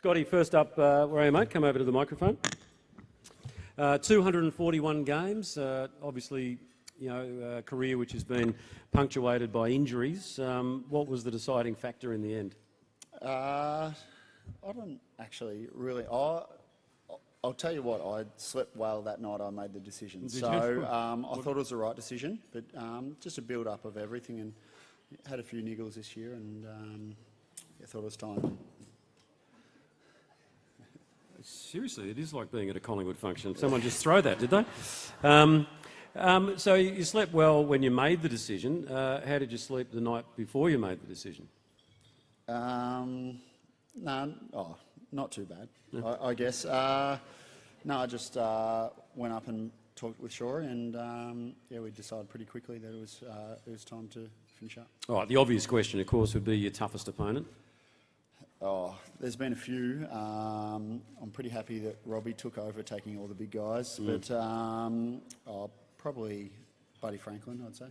Scotty, first up, where are you, mate? Come over to the microphone. 241 games, obviously, a career which has been punctuated by injuries. What was the deciding factor in the end? I don't actually really. I'll tell you what, I slept well that night I made the decision. I thought it was the right decision, but just a build-up of everything, and had a few niggles this year, and I thought it was time. Seriously, it is like being at a Collingwood function. Someone just throw that, did they? So you slept well when you made the decision. How did you sleep the night before you made the decision? No, not too bad, no. I guess. No, I just went up and talked with Shore, and we decided pretty quickly that it was time to finish up. All right, the obvious question, of course, would be your toughest opponent. Oh, there's been a few. I'm pretty happy that Robbie took over taking all the big guys, but probably Buddy Franklin, I'd say.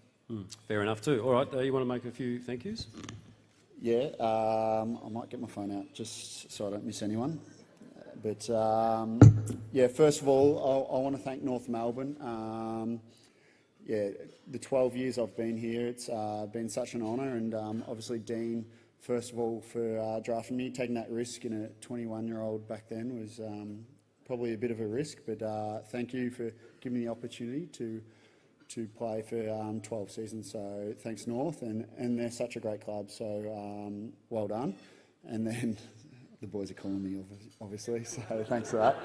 Fair enough too. All right, you want to make a few thank yous? Yeah, I might get my phone out just so I don't miss anyone. But first of all, I want to thank North Melbourne. The 12 years I've been here, it's been such an honour, and obviously Dean, first of all, for drafting me. Taking that risk in a 21-year-old back then was probably a bit of a risk, but thank you for giving me the opportunity to play for 12 seasons. So thanks, North, and they're such a great club, so well done. And then the boys are calling me, obviously, so thanks for that.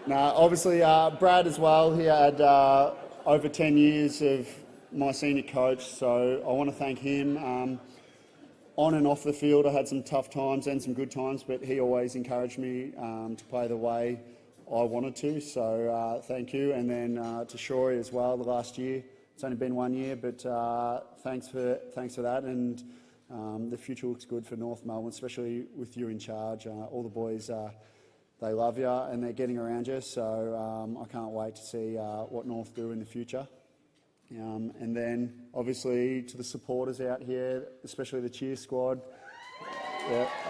Now, obviously, Brad as well, he had over 10 years of my senior coach, so I want to thank him. On and off the field, I had some tough times and some good times, but he always encouraged me to play the way I wanted to, so thank you. And then to Shorey as well, the last year. It's only been 1 year, but thanks for that, and the future looks good for North Melbourne, especially with you in charge. All the boys, they love you and they're getting around you, so I can't wait to see what North do in the future. And then, obviously, to the supporters out here, especially the cheer squad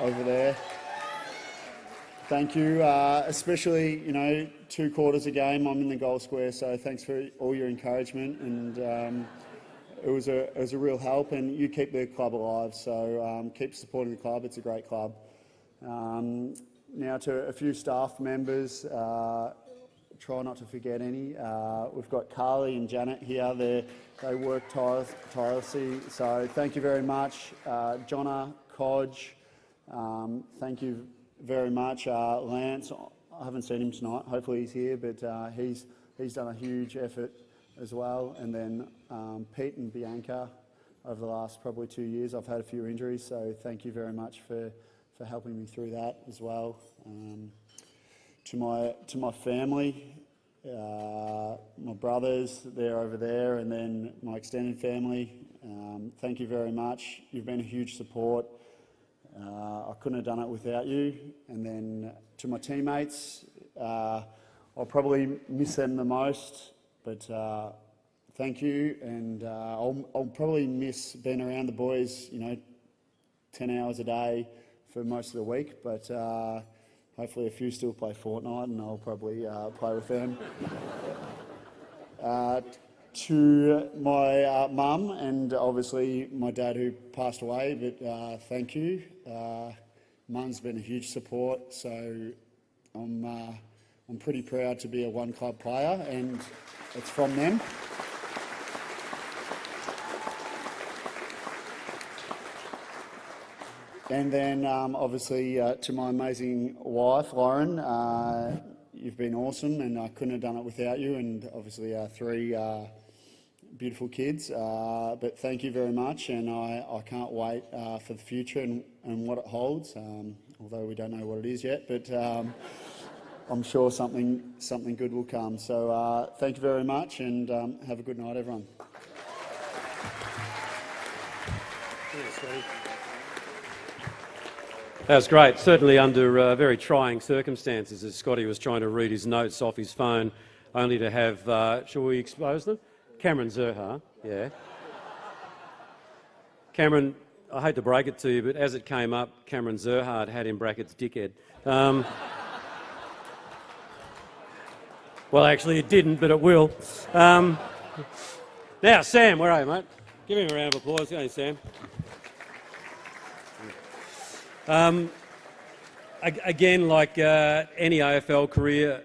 over there. Thank you, especially, 2 quarters a game, I'm in the goal square, so thanks for all your encouragement, and it was a real help, and you keep the club alive, so keep supporting the club. It's a great club. Now to a few staff members, try not to forget any. We've got Carly and Janet here. They work tirelessly, so thank you very much. Jonna, Codge, thank you very much. Lance, I haven't seen him tonight. Hopefully he's here, but he's done a huge effort as well. And then Pete and Bianca, over the last probably 2 years, I've had a few injuries, so thank you very much for helping me through that as well. To my family, my brothers, they're over there, and then my extended family, thank you very much. You've been a huge support. I couldn't have done it without you. And then to my teammates, I'll probably miss them the most, but thank you. And I'll probably miss being around the boys, 10 hours a day for most of the week, but hopefully a few still play Fortnite, and I'll probably play with them. To my mum and obviously my dad who passed away, but thank you. Mum's been a huge support, so I'm pretty proud to be a one club player, and it's from them. And then obviously to my amazing wife, Lauren, you've been awesome, and I couldn't have done it without you, and obviously our 3 beautiful kids. But thank you very much, and I can't wait for the future and what it holds, although we don't know what it is yet, but I'm sure something good will come. So thank you very much, and have a good night, everyone. That was great, certainly under very trying circumstances, as Scotty was trying to read his notes off his phone, only to have, shall we expose them? Cameron Zerha, yeah. Cameron, I hate to break it to you, but as it came up, Cameron Zerhard had in brackets dickhead. Well, actually, it didn't, but it will. Now, Sam, where are you, mate? Give him a round of applause. Go on, Sam. Again, like any AFL career,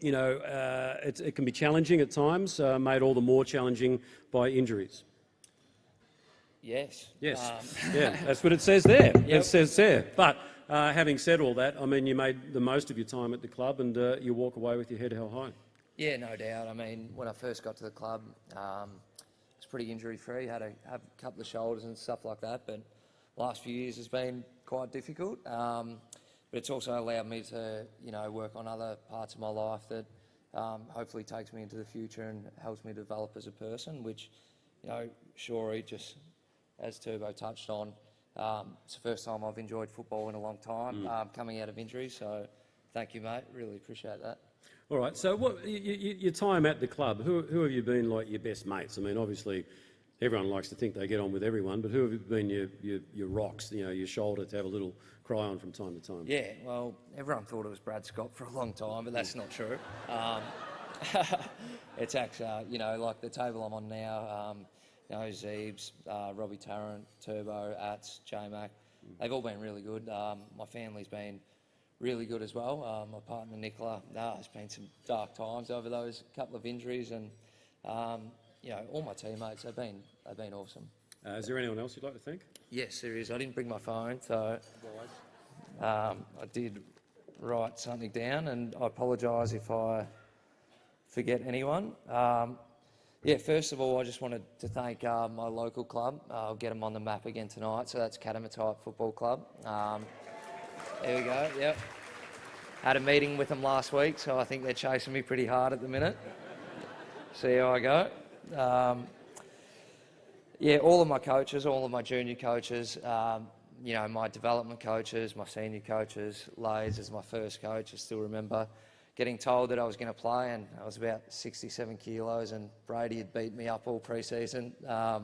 it can be challenging at times, made all the more challenging by injuries. Yes. Yes. Yeah, that's what it says there. Yep. It says there. But having said all that, I mean, you made the most of your time at the club and you walk away with your head held high. Yeah, no doubt. I mean, when I first got to the club, it was pretty injury-free. Had a couple of shoulders and stuff like that, but last few years has been quite difficult. But it's also allowed me to, work on other parts of my life that hopefully takes me into the future and helps me develop as a person, which, Shorey, just as Turbo touched on, it's the first time I've enjoyed football in a long time, coming out of injury. So thank you, mate. Really appreciate that. All right, so what your time at the club, who have you been like your best mates? I mean, obviously, everyone likes to think they get on with everyone, but who have been your rocks, your shoulder to have a little cry on from time to time? Yeah, well, everyone thought it was Brad Scott for a long time, but that's not true. It's actually, like the table I'm on now, Zeebs, Robbie Tarrant, Turbo, Ats, J-Mac, they've all been really good. My family's been really good as well. My partner Nicola, there's been some dark times over those couple of injuries, and all my teammates, they've been awesome. Is there anyone else you'd like to thank? Yes, there is. I didn't bring my phone, so I did write something down, and I apologise if I forget anyone. First of all, I just wanted to thank my local club. I'll get them on the map again tonight, so that's Catamatite Football Club. There we go, yep. Had a meeting with them last week, so I think they're chasing me pretty hard at the minute. See how I go. All of my coaches, all of my junior coaches, my development coaches, my senior coaches, Lays as my first coach. I still remember getting told that I was going to play, and I was about 67 kilos, and Brady had beat me up all pre-season. I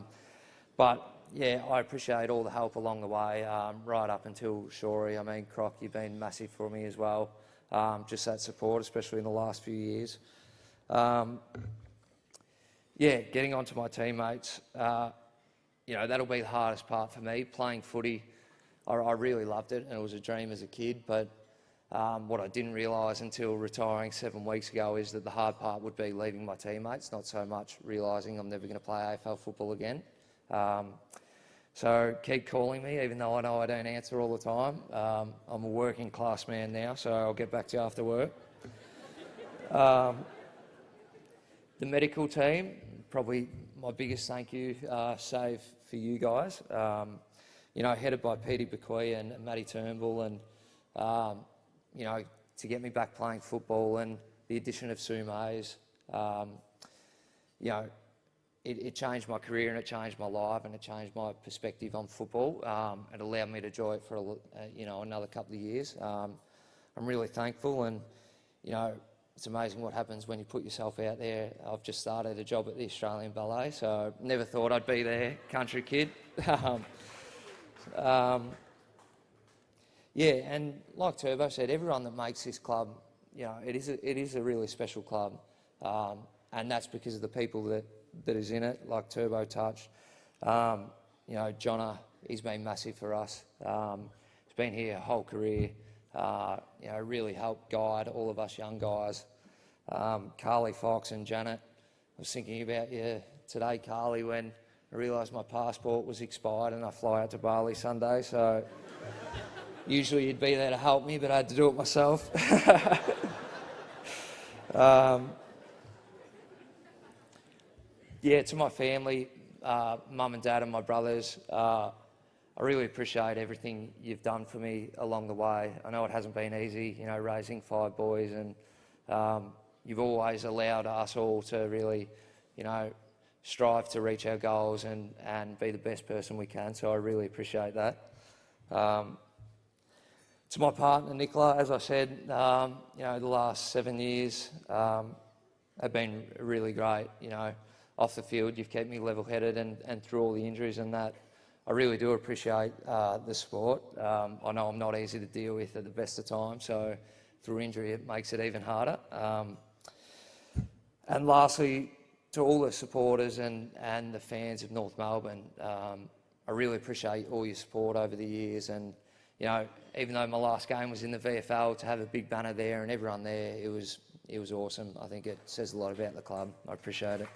appreciate all the help along the way, right up until Shorey. I mean, Croc, you've been massive for me as well. Just that support, especially in the last few years. Getting onto my teammates, that'll be the hardest part for me. Playing footy, I really loved it, and it was a dream as a kid, but what I didn't realise until retiring 7 weeks ago is that the hard part would be leaving my teammates, not so much realising I'm never going to play AFL football again. So keep calling me, even though I know I don't answer all the time. I'm a working class man now, so I'll get back to you after work. The medical team, probably my biggest thank you, save for you guys. Headed by Petey Bequee and Matty Turnbull, and to get me back playing football, and the addition of Sue Mays, it changed my career, and it changed my life, and it changed my perspective on football. It allowed me to enjoy it for another couple of years. I'm really thankful, and it's amazing what happens when you put yourself out there. I've just started a job at the Australian Ballet, so never thought I'd be there, country kid. And like Turbo said, everyone that makes this club, it is a really special club, and that's because of the people that is in it, like Turbo touched. Jonna, he's been massive for us. He's been here a whole career. Really helped guide all of us young guys. Carly Fox and Janet, I was thinking about you today, Carly, when I realised my passport was expired and I fly out to Bali Sunday, so usually you'd be there to help me, but I had to do it myself. To my family, mum and dad and my brothers, I really appreciate everything you've done for me along the way. I know it hasn't been easy, raising 5 boys, and you've always allowed us all to really, strive to reach our goals and be the best person we can, so I really appreciate that. To my partner, Nicola, as I said, the last 7 years have been really great. off the field. You've kept me level-headed and through all the injuries and that. I really do appreciate the sport. I know I'm not easy to deal with at the best of times, so through injury it makes it even harder. And lastly, to all the supporters and the fans of North Melbourne, I really appreciate all your support over the years. And you know, even though my last game was in the VFL, to have a big banner there and everyone there, it was awesome. I think it says a lot about the club. I appreciate it.